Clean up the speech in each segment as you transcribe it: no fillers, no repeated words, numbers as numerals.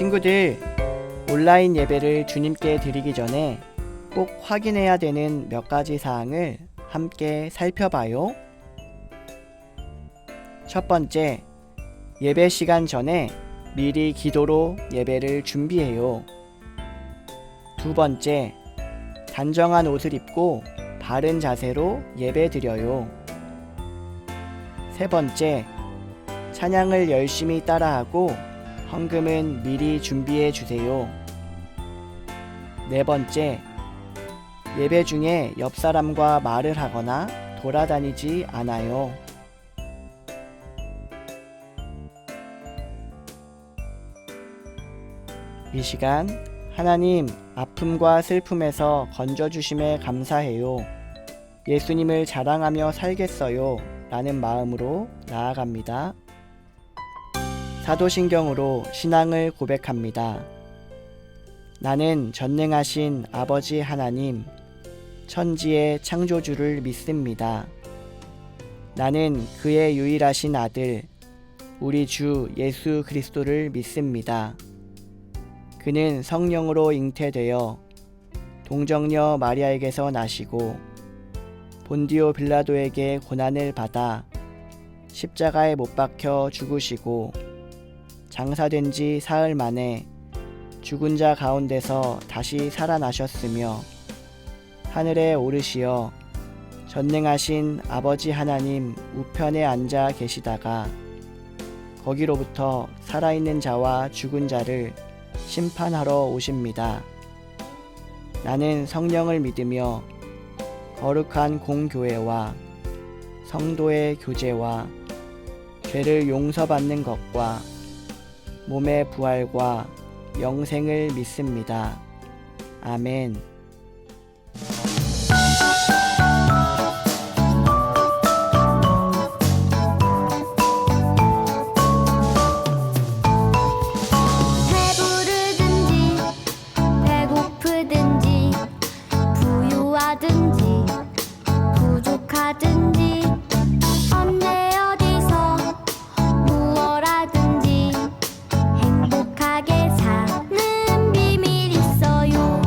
친구들, 온라인 예배를 주님께 드리기 전에 꼭 확인해야 되는 몇 가지 사항을 함께 살펴봐요. 첫 번째, 예배 시간 전에 미리 기도로 예배를 준비해요. 두 번째, 단정한 옷을 입고 바른 자세로 예배 드려요. 세 번째, 찬양을 열심히 따라하고 헌금은 미리 준비해 주세요. 네 번째, 예배 중에 옆 사람과 말을 하거나 돌아다니지 않아요. 이 시간 하나님, 아픔과 슬픔에서 건져주심에 감사해요. 예수님을 자랑하며 살겠어요 라는 마음으로 나아갑니다. 사도신경으로 신앙을 고백합니다. 나는 전능하신 아버지 하나님, 천지의 창조주를 믿습니다. 나는 그의 유일하신 아들, 우리 주 예수 그리스도를 믿습니다. 그는 성령으로 잉태되어 동정녀 마리아에게서 나시고 본디오 빌라도에게 고난을 받아 십자가에 못 박혀 죽으시고 장사된 지 사흘 만에 죽은 자 가운데서 다시 살아나셨으며 하늘에 오르시어 전능하신 아버지 하나님 우편에 앉아 계시다가 거기로부터 살아있는 자와 죽은 자를 심판하러 오십니다. 나는 성령을 믿으며 거룩한 공교회와 성도의 교제와 죄를 용서받는 것과 몸의 부활과 영생을 믿습니다. 아멘. 배부르든지 배고프든지 부유하든지 부족하든지 언제 어디서 무엇하든지 행복하게 사는 비밀 있어요.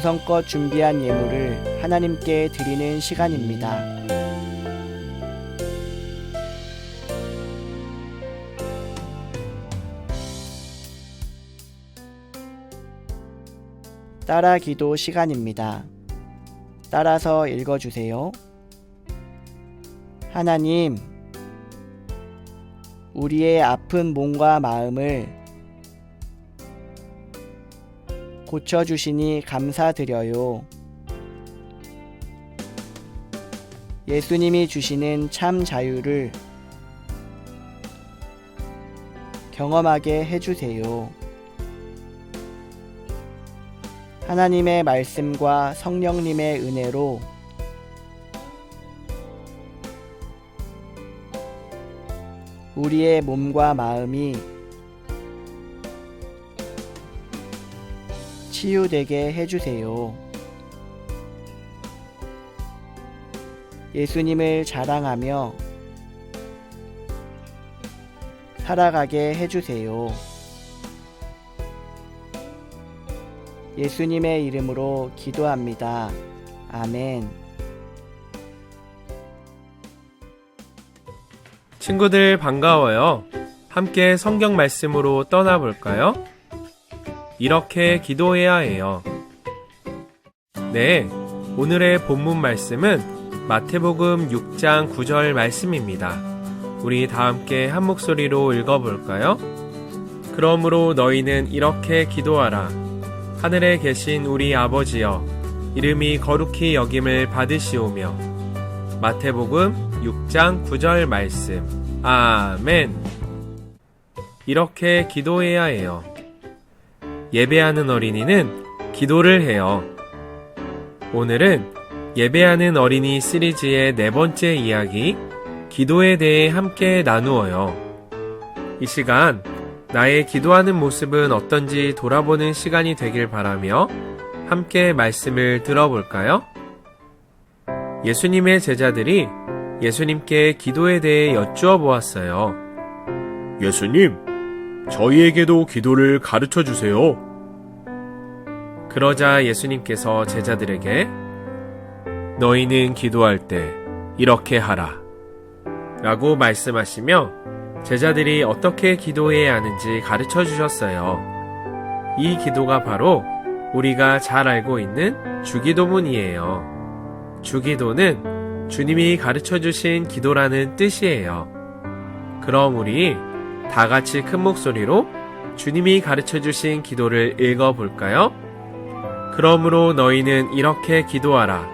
정성껏 준비한 예물을 하나님께 드리는 시간입니다. 따라 기도 시간입니다. 따라서 읽어주세요. 하나님, 우리의 아픈 몸과 마음을 고쳐주시니 감사드려요. 예수님이 주시는 참 자유를 경험하게 해주세요. 하나님의 말씀과 성령님의 은혜로 우리의 몸과 마음이 치유되게 해주세요. 예수님을 자랑하며 살아가게 해주세요. 예수님의 이름으로 기도합니다. 아멘. 친구들 반가워요. 함께 성경 말씀으로 떠나볼까요? 이렇게 기도해야 해요. 네, 오늘의 본문 말씀은 마태복음 6장 9절 말씀입니다. 우리 다 함께 한 목소리로 읽어볼까요? 그러므로 너희는 이렇게 기도하라. 하늘에 계신 우리 아버지여, 이름이 거룩히 여김을 받으시오며. 마태복음 6장 9절 말씀. 아멘. 이렇게 기도해야 해요. 예배하는 어린이는 기도를 해요. 오늘은 예배하는 어린이 시리즈의 4번째 이야기, 기도에 대해 함께 나누어요. 이 시간, 나의 기도하는 모습은 어떤지 돌아보는 시간이 되길 바라며 함께 말씀을 들어볼까요? 예수님의 제자들이 예수님께 기도에 대해 여쭈어 보았어요. 예수님, 저희에게도 기도를 가르쳐 주세요. 그러자 예수님께서 제자들에게 너희는 기도할 때 이렇게 하라 라고 말씀하시며 제자들이 어떻게 기도해야 하는지 가르쳐 주셨어요. 이 기도가 바로 우리가 잘 알고 있는 주기도문이에요. 주기도는 주님이 가르쳐 주신 기도라는 뜻이에요. 그럼 우리 다 같이 큰 목소리로 주님이 가르쳐 주신 기도를 읽어볼까요? 그러므로 너희는 이렇게 기도하라.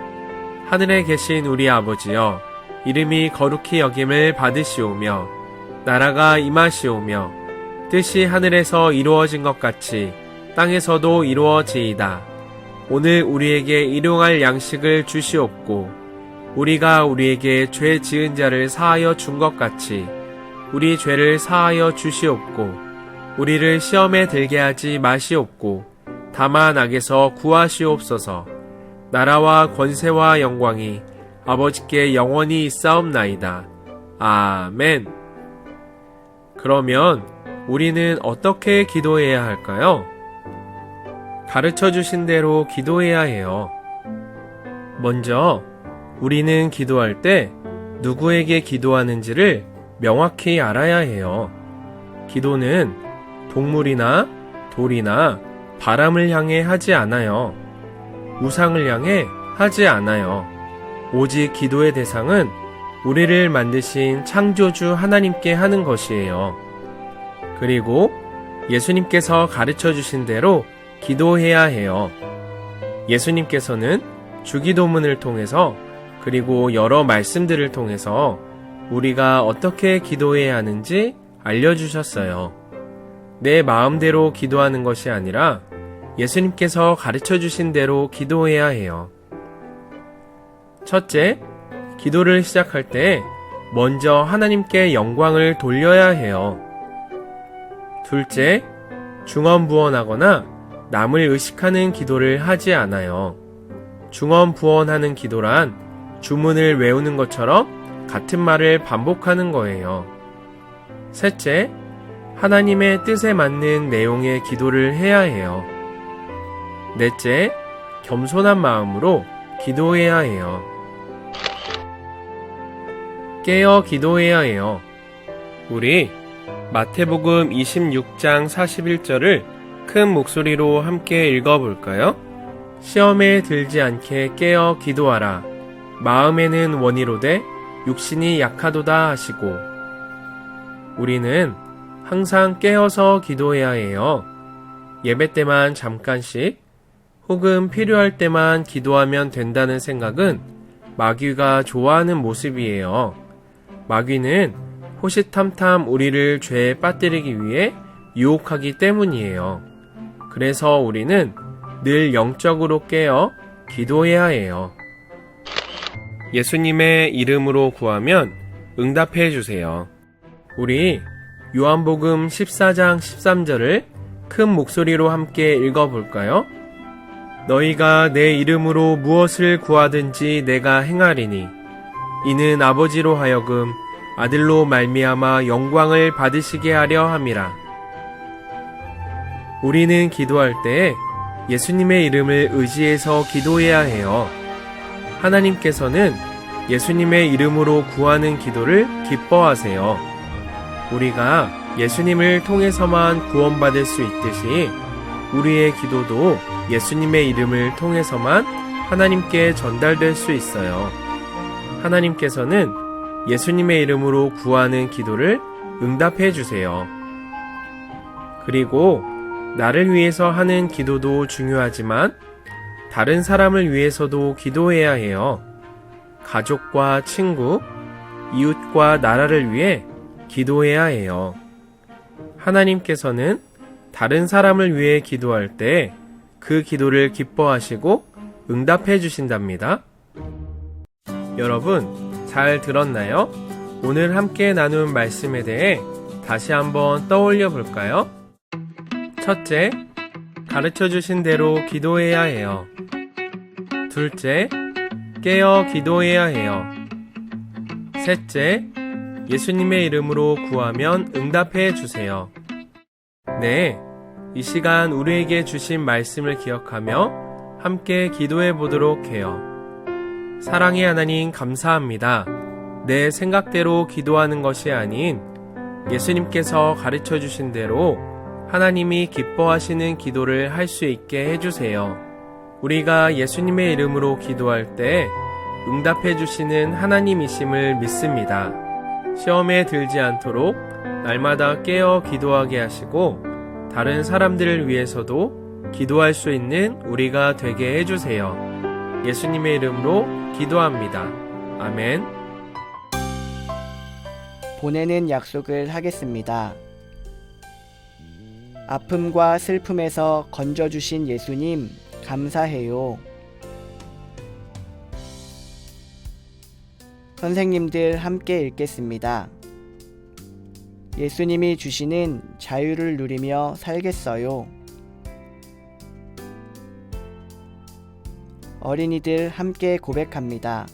하늘에 계신 우리 아버지여, 이름이 거룩히 여김을 받으시오며 나라가 임하시오며 뜻이 하늘에서 이루어진 것 같이 땅에서도 이루어지이다. 오늘 우리에게 일용할 양식을 주시옵고 우리가 우리에게 죄 지은 자를 사하여 준 것 같이 우리 죄를 사하여 주시옵고 우리를 시험에 들게 하지 마시옵고 다만 악에서 구하시옵소서. 나라와 권세와 영광이 아버지께 영원히 있사옵나이다. 아멘. 그러면 우리는 어떻게 기도해야 할까요? 가르쳐 주신 대로 기도해야 해요. 먼저 우리는 기도할 때 누구에게 기도하는지를 명확히 알아야 해요. 기도는 동물이나 돌이나 바람을 향해 하지 않아요. 우상을 향해 하지 않아요. 오직 기도의 대상은 우리를 만드신 창조주 하나님께 하는 것이에요. 그리고 예수님께서 가르쳐 주신 대로 기도해야 해요. 예수님께서는 주기도문을 통해서 그리고 여러 말씀들을 통해서 우리가 어떻게 기도해야 하는지 알려주셨어요. 내 마음대로 기도하는 것이 아니라 예수님께서 가르쳐 주신 대로 기도해야 해요. 첫째, 기도를 시작할 때 먼저 하나님께 영광을 돌려야 해요. 둘째, 중언부언하거나 남을 의식하는 기도를 하지 않아요. 중언부언하는 기도란 주문을 외우는 것처럼 같은 말을 반복하는 거예요. 셋째, 하나님의 뜻에 맞는 내용의 기도를 해야 해요. 넷째, 겸손한 마음으로 기도해야 해요. 깨어 기도해야 해요. 우리 마태복음 26장 41절을 큰 목소리로 함께 읽어볼까요? 시험에 들지 않게 깨어 기도하라. 마음에는 원이로되 육신이 약하도다 하시고. 우리는 항상 깨어서 기도해야 해요. 예배 때만 잠깐씩 혹은 필요할 때만 기도하면 된다는 생각은 마귀가 좋아하는 모습이에요. 마귀는 호시탐탐 우리를 죄에 빠뜨리기 위해 유혹하기 때문이에요. 그래서 우리는 늘 영적으로 깨어 기도해야 해요. 예수님의 이름으로 구하면 응답해 주세요. 우리 요한복음 14장 13절을 큰 목소리로 함께 읽어볼까요? 너희가 내 이름으로 무엇을 구하든지 내가 행하리니 이는 아버지로 하여금 아들로 말미암아 영광을 받으시게 하려 함이라. 우리는 기도할 때 예수님의 이름을 의지해서 기도해야 해요. 하나님께서는 예수님의 이름으로 구하는 기도를 기뻐하세요. 우리가 예수님을 통해서만 구원받을 수 있듯이 우리의 기도도 예수님의 이름을 통해서만 하나님께 전달될 수 있어요. 하나님께서는 예수님의 이름으로 구하는 기도를 응답해 주세요. 그리고 나를 위해서 하는 기도도 중요하지만 다른 사람을 위해서도 기도해야 해요. 가족과 친구, 이웃과 나라를 위해 기도해야 해요. 하나님께서는 다른 사람을 위해 기도할 때 그 기도를 기뻐하시고 응답해 주신답니다. 여러분, 잘 들었나요? 오늘 함께 나눈 말씀에 대해 다시 한번 떠올려 볼까요? 첫째, 가르쳐 주신 대로 기도해야 해요. 둘째, 깨어 기도해야 해요. 셋째, 예수님의 이름으로 구하면 응답해 주세요. 네, 이 시간 우리에게 주신 말씀을 기억하며 함께 기도해 보도록 해요. 사랑의 하나님 감사합니다. 내 생각대로 기도하는 것이 아닌 예수님께서 가르쳐 주신 대로 하나님이 기뻐하시는 기도를 할 수 있게 해주세요. 우리가 예수님의 이름으로 기도할 때 응답해 주시는 하나님이심을 믿습니다. 시험에 들지 않도록 날마다 깨어 기도하게 하시고 다른 사람들을 위해서도 기도할 수 있는 우리가 되게 해주세요. 예수님의 이름으로 기도합니다. 아멘. 보내는 약속을 하겠습니다. 아픔과 슬픔에서 건져주신 예수님 감사해요. 선생님들 함께 읽겠습니다. 예수님이 주시는 자유를 누리며 살겠어요. 어린이들 함께 고백합니다.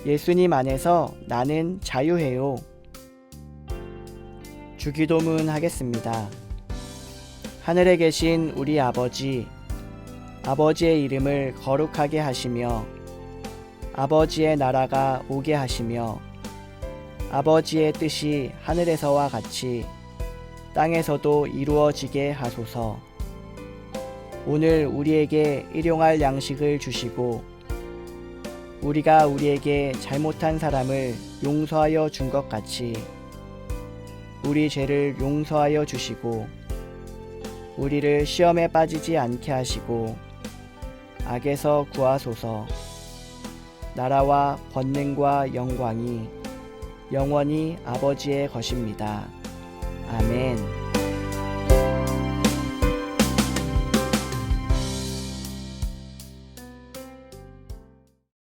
예수님 안에서 나는 자유해요. 주기도문 하겠습니다. 하늘에 계신 우리 아버지, 아버지의 이름을 거룩하게 하시며 아버지의 나라가 오게 하시며 아버지의 뜻이 하늘에서와 같이 땅에서도 이루어지게 하소서. 오늘 우리에게 일용할 양식을 주시고 우리가 우리에게 잘못한 사람을 용서하여 준 것 같이 우리 죄를 용서하여 주시고 우리를 시험에 빠지지 않게 하시고 악에서 구하소서. 나라와 권능과 영광이 영원히 아버지의 것입니다. 아멘.